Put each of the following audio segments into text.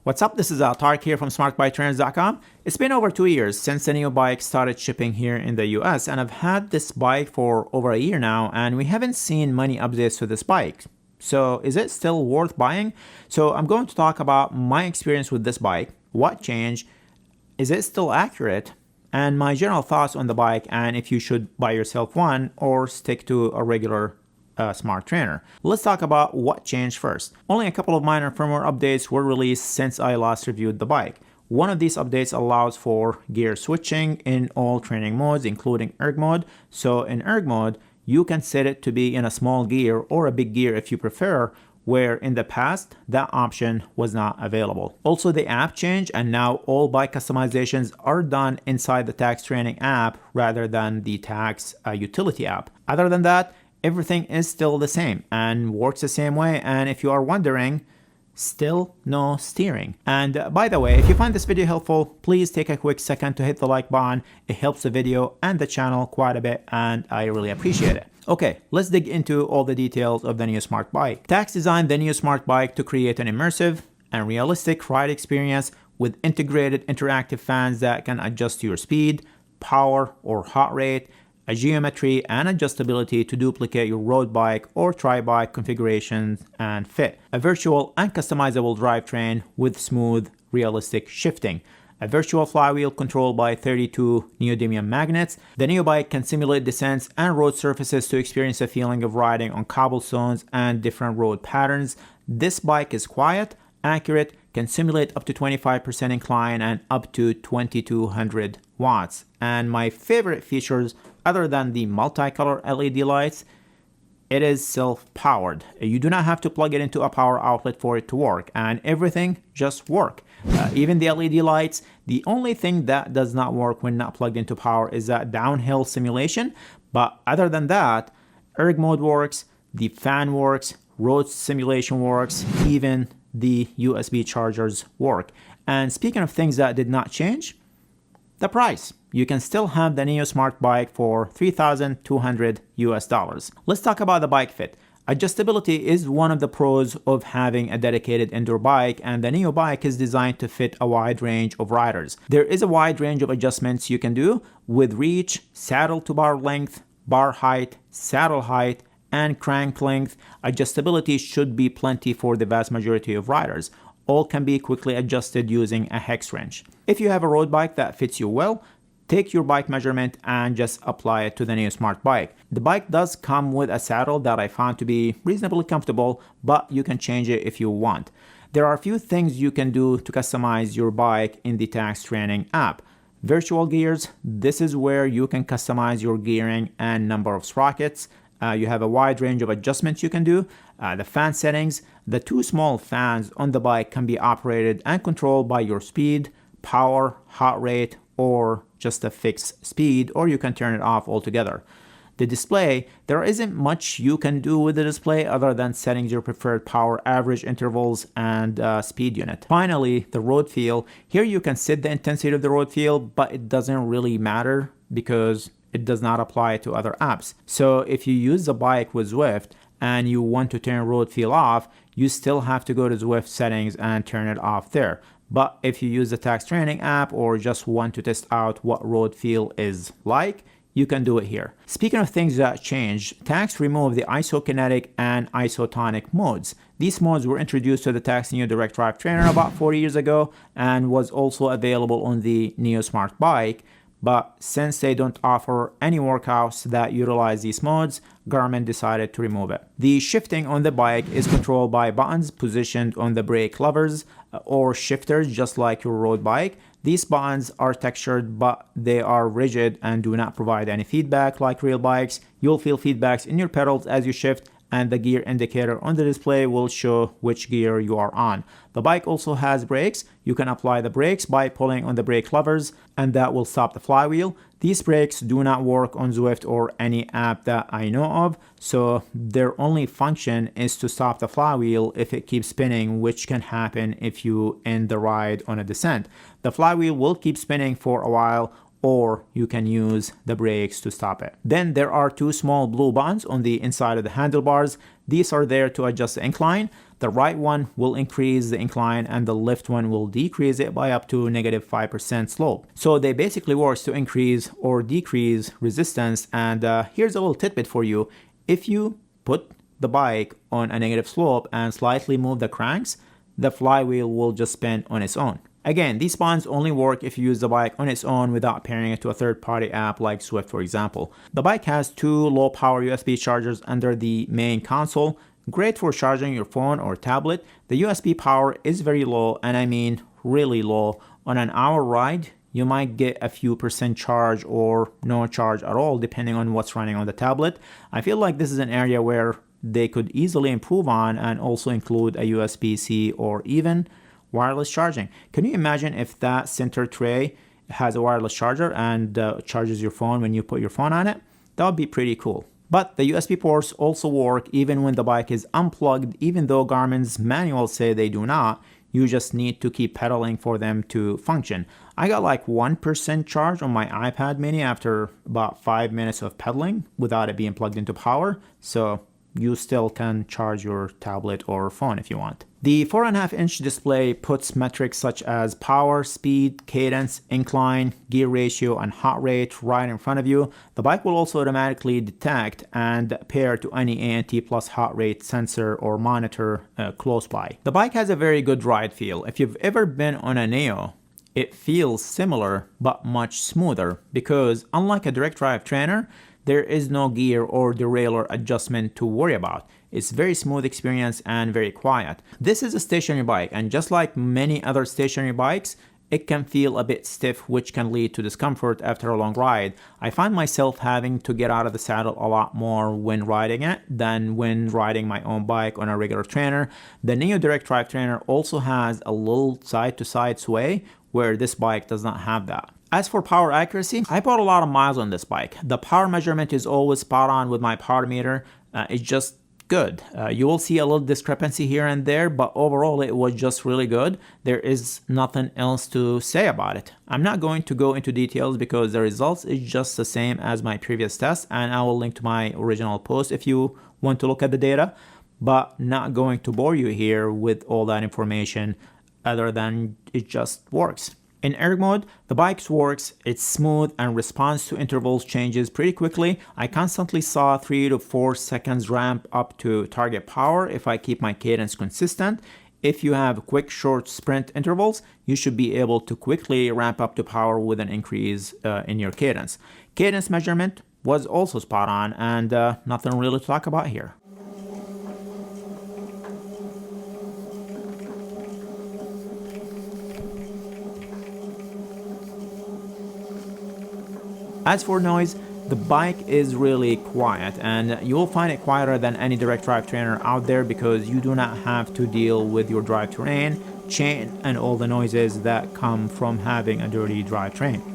What's up? This is Tacx here from smartbiketrainers.com. It's been over 2 years since the NEO bike started shipping here in the US, and I've had this bike for over a year now, and we haven't seen many updates to this bike. So is it still worth buying? So I'm going to talk about my experience with this bike, what changed, is it still accurate, and my general thoughts on the bike, and if you should buy yourself one or stick to a regular smart trainer. Let's talk about what changed first. Only a couple of minor firmware updates were released since I last reviewed the bike. One of these updates allows for gear switching in all training modes, including erg mode. So in erg mode, you can set it to be in a small gear or a big gear if you prefer, where in the past, that option was not available. Also, the app changed, and now all bike customizations are done inside the Tacx training app rather than the Tacx utility app. Other than that, everything is still the same and works the same way. And if you are wondering, still no steering. And by the way, if you find this video helpful, please take a quick second to hit the like button. It helps the video and the channel quite a bit, and I really appreciate it. Okay, let's dig into all the details of the NEO Smart Bike. Tacx designed the NEO Smart Bike to create an immersive and realistic ride experience with integrated interactive fans that can adjust to your speed, power, or heart rate, a geometry and adjustability to duplicate your road bike or tri-bike configurations and fit, a virtual and customizable drivetrain with smooth, realistic shifting, a virtual flywheel controlled by 32 neodymium magnets. The NEO bike can simulate descents and road surfaces to experience a feeling of riding on cobblestones and different road patterns. This bike is quiet, accurate, can simulate up to 25% incline and up to 2200 watts. And my favorite features, other than the multicolor LED lights, it is self-powered. You do not have to plug it into a power outlet for it to work, and everything just works. Even the LED lights, the only thing that does not work when not plugged into power is that downhill simulation. But other than that, erg mode works, the fan works, road simulation works, even the USB chargers work. And speaking of things that did not change, the price. You can still have the NEO Smart Bike for $3,200 US. Let's talk about the bike fit. Adjustability is one of the pros of having a dedicated indoor bike, and the NEO bike is designed to fit a wide range of riders. There is a wide range of adjustments you can do with reach, saddle to bar length, bar height, saddle height, and crank length. Adjustability should be plenty for the vast majority of riders. All can be quickly adjusted using a hex wrench. If you have a road bike that fits you well, take your bike measurement and just apply it to the NEO Smart Bike. The bike does come with a saddle that I found to be reasonably comfortable, but you can change it if you want. There are a few things you can do to customize your bike in the Tacx Training app. Virtual gears, this is where you can customize your gearing and number of sprockets. You have a wide range of adjustments you can do. The fan settings, the two small fans on the bike can be operated and controlled by your speed, power, heart rate, or just a fixed speed, or you can turn it off altogether. The display, there isn't much you can do with the display other than setting your preferred power average intervals and speed unit. Finally, the road feel. Here you can set the intensity of the road feel, but it doesn't really matter because it does not apply to other apps. So if you use the bike with Zwift and you want to turn road feel off, you still have to go to Zwift settings and turn it off there. But if you use the Tacx Training app or just want to test out what road feel is like, you can do it here. Speaking of things that changed, Tacx removed the isokinetic and isotonic modes. These modes were introduced to the Tacx NEO Direct Drive Trainer about 4 years ago and was also available on the NEO Smart Bike. But since they don't offer any workouts that utilize these modes, Garmin decided to remove it. The shifting on the bike is controlled by buttons positioned on the brake levers or shifters, just like your road bike. These buttons are textured, but they are rigid and do not provide any feedback like real bikes. You'll feel feedbacks in your pedals as you shift, and the gear indicator on the display will show which gear you are on. The bike also has brakes. You can apply the brakes by pulling on the brake levers, and that will stop the flywheel. These brakes do not work on Zwift or any app that I know of, so their only function is to stop the flywheel if it keeps spinning, which can happen if you end the ride on a descent. The flywheel will keep spinning for a while, or you can use the brakes to stop it. Then there are two small blue buttons on the inside of the handlebars. These are there to adjust the incline. The right one will increase the incline and the left one will decrease it by up to negative 5% slope. So they basically work to increase or decrease resistance. And here's a little tidbit for you. If you put the bike on a negative slope and slightly move the cranks, the flywheel will just spin on its own. Again, these bonds only work if you use the bike on its own without pairing it to a third-party app like Swift, for example. The bike has 2 low-power USB chargers under the main console. Great for charging your phone or tablet. The USB power is very low, and I mean really low. On an hour ride, you might get a few percent charge or no charge at all, depending on what's running on the tablet. I feel like this is an area where they could easily improve on and also include a USB-C or even wireless charging. Can you imagine if that center tray has a wireless charger and charges your phone when you put your phone on it? That would be pretty cool. But the USB ports also work even when the bike is unplugged, even though Garmin's manuals say they do not. You just need to keep pedaling for them to function. I got like 1% charge on my iPad mini after about 5 minutes of pedaling without it being plugged into power. So you still can charge your tablet or phone if you want. The 4.5-inch display puts metrics such as power, speed, cadence, incline, gear ratio, and heart rate right in front of you. The bike will also automatically detect and pair to any ANT plus heart rate sensor or monitor close by. The bike has a very good ride feel. If you've ever been on a Neo, it feels similar but much smoother because unlike a direct drive trainer, there is no gear or derailleur adjustment to worry about. It's very smooth experience and very quiet. This is a stationary bike, and just like many other stationary bikes, it can feel a bit stiff, which can lead to discomfort after a long ride. I find myself having to get out of the saddle a lot more when riding it than when riding my own bike on a regular trainer. The Neo Direct Drive Trainer also has a little side-to-side sway, where this bike does not have that. As for power accuracy, I bought a lot of miles on this bike. The power measurement is always spot on with my power meter. It's just good. You will see a little discrepancy here and there, but overall it was just really good. There is nothing else to say about it. I'm not going to go into details because the results is just the same as my previous test, and I will link to my original post if you want to look at the data, but not going to bore you here with all that information other than it just works. In erg mode, the bike works, it's smooth and responds to intervals changes pretty quickly. I constantly saw 3 to 4 seconds ramp up to target power if I keep my cadence consistent. If you have quick short sprint intervals, you should be able to quickly ramp up to power with an increase in your cadence. Cadence measurement was also spot on, and nothing really to talk about here. As for noise, the bike is really quiet, and you will find it quieter than any direct drive trainer out there because you do not have to deal with your drivetrain, chain, and all the noises that come from having a dirty drivetrain.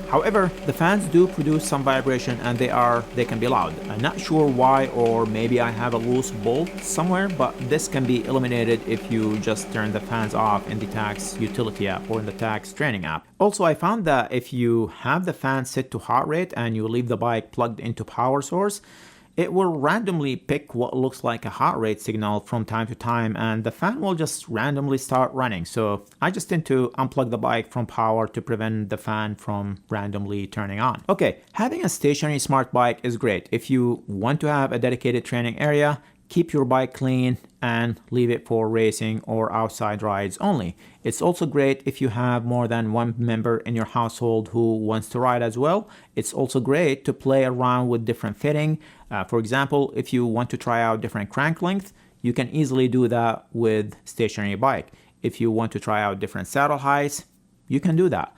However, the fans do produce some vibration and they can be loud. I'm not sure why, or maybe I have a loose bolt somewhere, but this can be eliminated if you just turn the fans off in the Tacx utility app or in the Tacx training app. Also, I found that if you have the fan set to heart rate and you leave the bike plugged into power source, it will randomly pick what looks like a heart rate signal from time to time, and the fan will just randomly start running. So I just tend to unplug the bike from power to prevent the fan from randomly turning on. Okay, having a stationary smart bike is great. If you want to have a dedicated training area, keep your bike clean and leave it for racing or outside rides only. It's also great if you have more than one member in your household who wants to ride as well. It's also great to play around with different fitting. For example, if you want to try out different crank length, you can easily do that with stationary bike. If you want to try out different saddle heights, you can do that.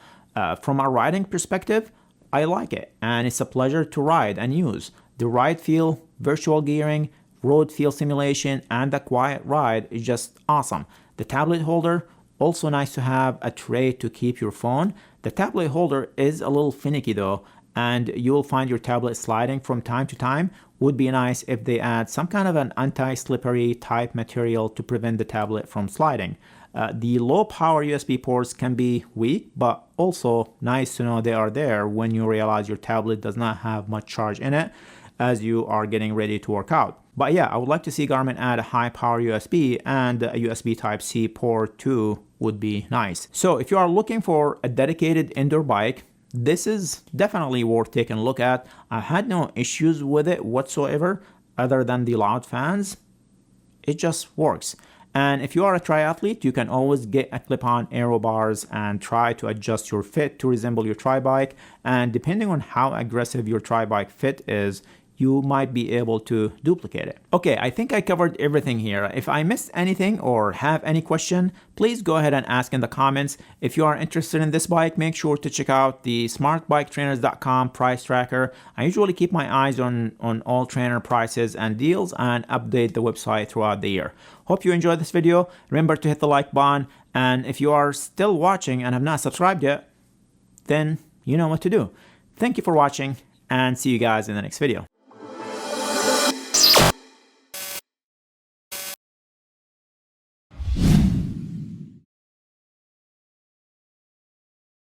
From a riding perspective, I like it, and it's a pleasure to ride and use. The ride feel, virtual gearing, road feel simulation, and the quiet ride is just awesome. The tablet holder, also nice to have a tray to keep your phone. The tablet holder is a little finicky though, and you'll find your tablet sliding from time to time. Would be nice if they add some kind of an anti-slippery type material to prevent the tablet from sliding. The low power USB ports can be weak, but also nice to know they are there when you realize your tablet does not have much charge in it as you are getting ready to work out. But yeah, I would like to see Garmin add a high power USB, and a USB Type-C port too would be nice. So if you are looking for a dedicated indoor bike, this is definitely worth taking a look at. I had no issues with it whatsoever other than the loud fans. It just works. And if you are a triathlete, you can always get a clip-on aero bars and try to adjust your fit to resemble your tri-bike. And depending on how aggressive your tri-bike fit is, you might be able to duplicate it. Okay, I think I covered everything here. If I missed anything or have any question, please go ahead and ask in the comments. If you are interested in this bike, make sure to check out the smartbiketrainers.com price tracker. I usually keep my eyes on all trainer prices and deals and update the website throughout the year. Hope you enjoyed this video. Remember to hit the like button, and if you are still watching and have not subscribed yet, then you know what to do. Thank you for watching, and see you guys in the next video.